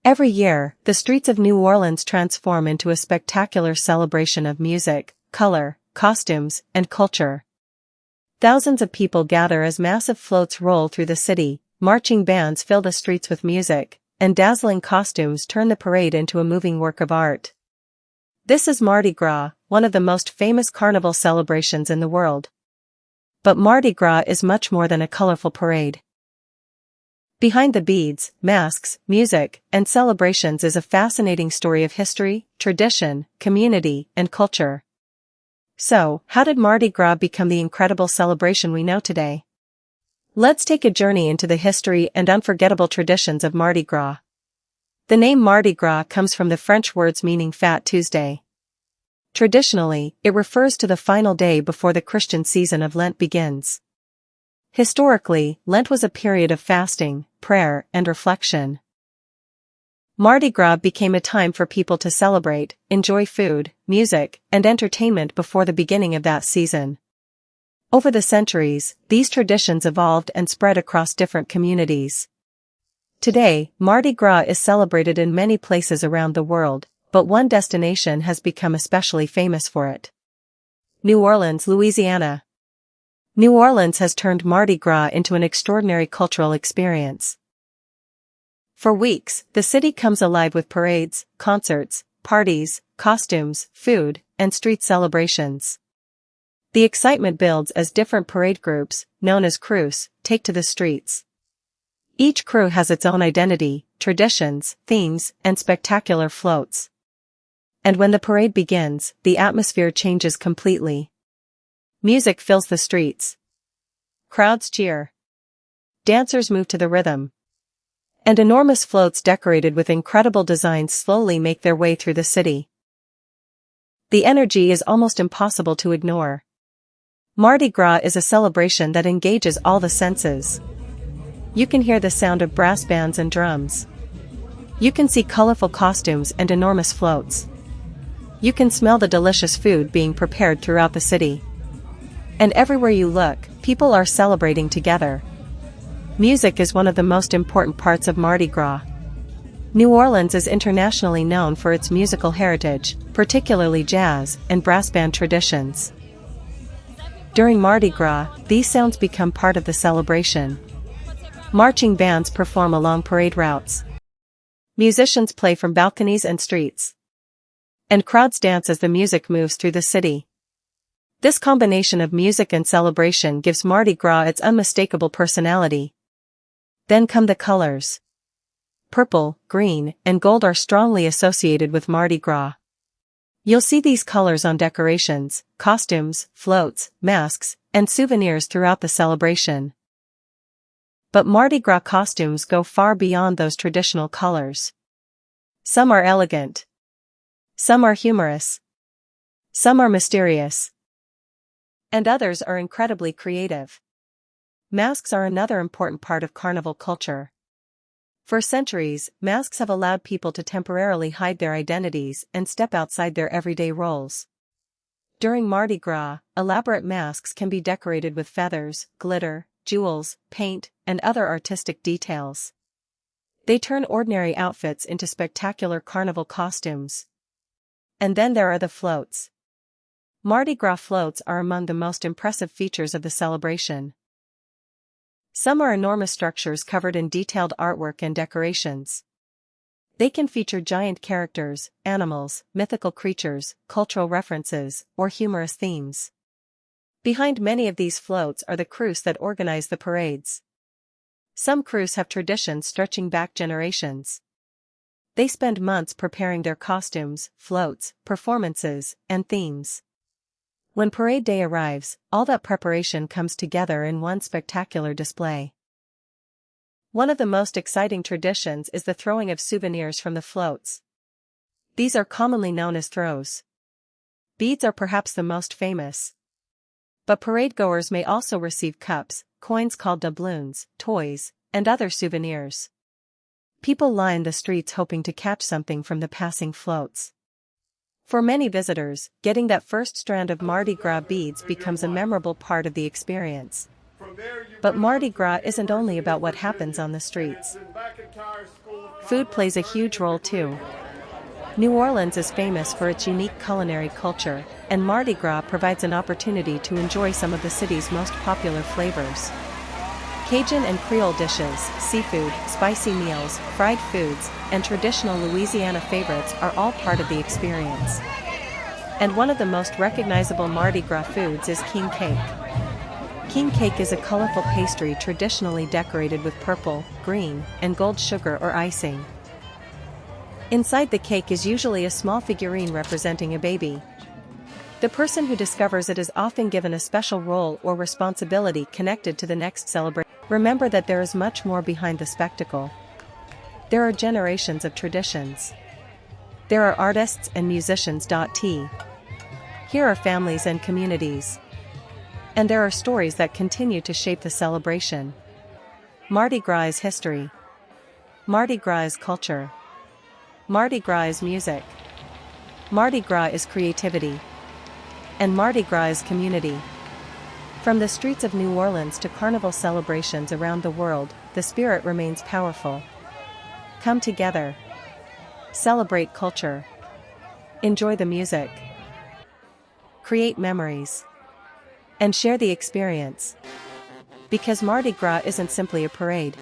Every year, the streets of New Orleans transform into a spectacular celebration of music, color, costumes, and culture. Thousands of people gather as massive floats roll through the city, marching bands fill the streets with music, and dazzling costumes turn the parade into a moving work of art. This is Mardi Gras, one of the most famous carnival celebrations in the world. But Mardi Gras is much more than a colorful parade. Behind the beads, masks, music, and celebrations is a fascinating story of history, tradition, community, and culture. So, how did Mardi Gras become the incredible celebration we know today? Let's take a journey into the history and unforgettable traditions of Mardi Gras. The name Mardi Gras comes from the French words meaning Fat Tuesday. Traditionally, it refers to the final day before the Christian season of Lent begins. Historically, Lent was a period of fasting, prayer, and reflection. Mardi Gras became a time for people to celebrate, enjoy food, music, and entertainment before the beginning of that season. Over the centuries, these traditions evolved and spread across different communities. Today, Mardi Gras is celebrated in many places around the world, but one destination has become especially famous for it. New Orleans, Louisiana. New Orleans has turned Mardi Gras into an extraordinary cultural experience. For weeks, the city comes alive with parades, concerts, parties, costumes, food, and street celebrations. The excitement builds as different parade groups, known as crews, take to the streets. Each crew has its own identity, traditions, themes, and spectacular floats. And when the parade begins, the atmosphere changes completely. Music fills the streets. Crowds cheer. Dancers move to the rhythm. And enormous floats decorated with incredible designs slowly make their way through the city. The energy is almost impossible to ignore. Mardi Gras is a celebration that engages all the senses. You can hear the sound of brass bands and drums. You can see colorful costumes and enormous floats. You can smell the delicious food being prepared throughout the city. And everywhere you look, people are celebrating together. Music is one of the most important parts of Mardi Gras. New Orleans is internationally known for its musical heritage, particularly jazz and brass band traditions. During Mardi Gras, these sounds become part of the celebration. Marching bands perform along parade routes. Musicians play from balconies and streets. And crowds dance as the music moves through the city. This combination of music and celebration gives Mardi Gras its unmistakable personality. Then come the colors. Purple, green, and gold are strongly associated with Mardi Gras. You'll see these colors on decorations, costumes, floats, masks, and souvenirs throughout the celebration. But Mardi Gras costumes go far beyond those traditional colors. Some are elegant. Some are humorous. Some are mysterious. And others are incredibly creative. Masks are another important part of carnival culture. For centuries, masks have allowed people to temporarily hide their identities and step outside their everyday roles. During Mardi Gras, elaborate masks can be decorated with feathers, glitter, jewels, paint, and other artistic details. They turn ordinary outfits into spectacular carnival costumes. And then there are the floats. Mardi Gras floats are among the most impressive features of the celebration. Some are enormous structures covered in detailed artwork and decorations. They can feature giant characters, animals, mythical creatures, cultural references, or humorous themes. Behind many of these floats are the crews that organize the parades. Some crews have traditions stretching back generations. They spend months preparing their costumes, floats, performances, and themes. When parade day arrives, all that preparation comes together in one spectacular display. One of the most exciting traditions is the throwing of souvenirs from the floats. These are commonly known as throws. Beads are perhaps the most famous. But parade-goers may also receive cups, coins called doubloons, toys, and other souvenirs. People line the streets hoping to catch something from the passing floats. For many visitors, getting that first strand of Mardi Gras beads becomes a memorable part of the experience. But Mardi Gras isn't only about what happens on the streets. Food plays a huge role too. New Orleans is famous for its unique culinary culture, and Mardi Gras provides an opportunity to enjoy some of the city's most popular flavors. Cajun and Creole dishes, seafood, spicy meals, fried foods, and traditional Louisiana favorites are all part of the experience. And one of the most recognizable Mardi Gras foods is king cake. King cake is a colorful pastry traditionally decorated with purple, green, and gold sugar or icing. Inside the cake is usually a small figurine representing a baby. The person who discovers it is often given a special role or responsibility connected to the next celebration. Remember that there is much more behind the spectacle. There are generations of traditions. There are artists and musicians. Here are families and communities. And there are stories that continue to shape the celebration. Mardi Gras is history. Mardi Gras is culture. Mardi Gras is music. Mardi Gras is creativity. And Mardi Gras is community. From the streets of New Orleans to carnival celebrations around the world, the spirit remains powerful. Come together. Celebrate culture. Enjoy the music. Create memories. And share the experience. Because Mardi Gras isn't simply a parade.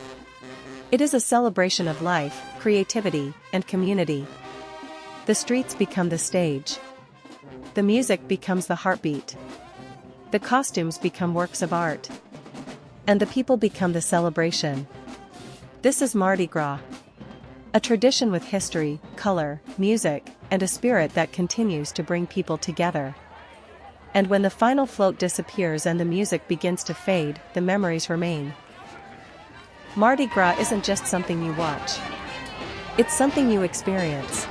It is a celebration of life, creativity, and community. The streets become the stage. The music becomes the heartbeat. The costumes become works of art. And the people become the celebration. This is Mardi Gras. A tradition with history, color, music, and a spirit that continues to bring people together. And when the final float disappears and the music begins to fade, the memories remain. Mardi Gras isn't just something you watch. It's something you experience.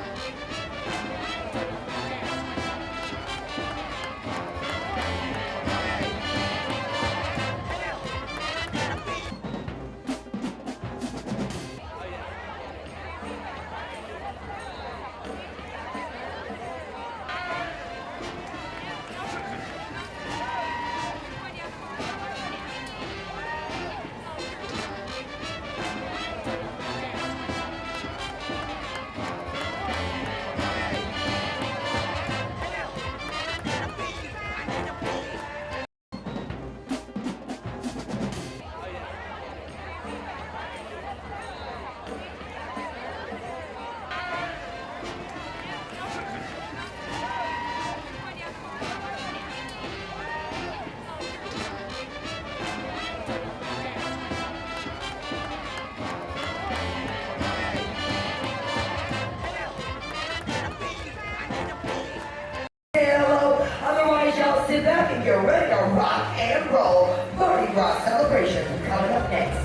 Sit back and get ready to rock and roll. Mardi Gras celebration coming up next.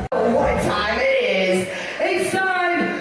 What time it is? It's time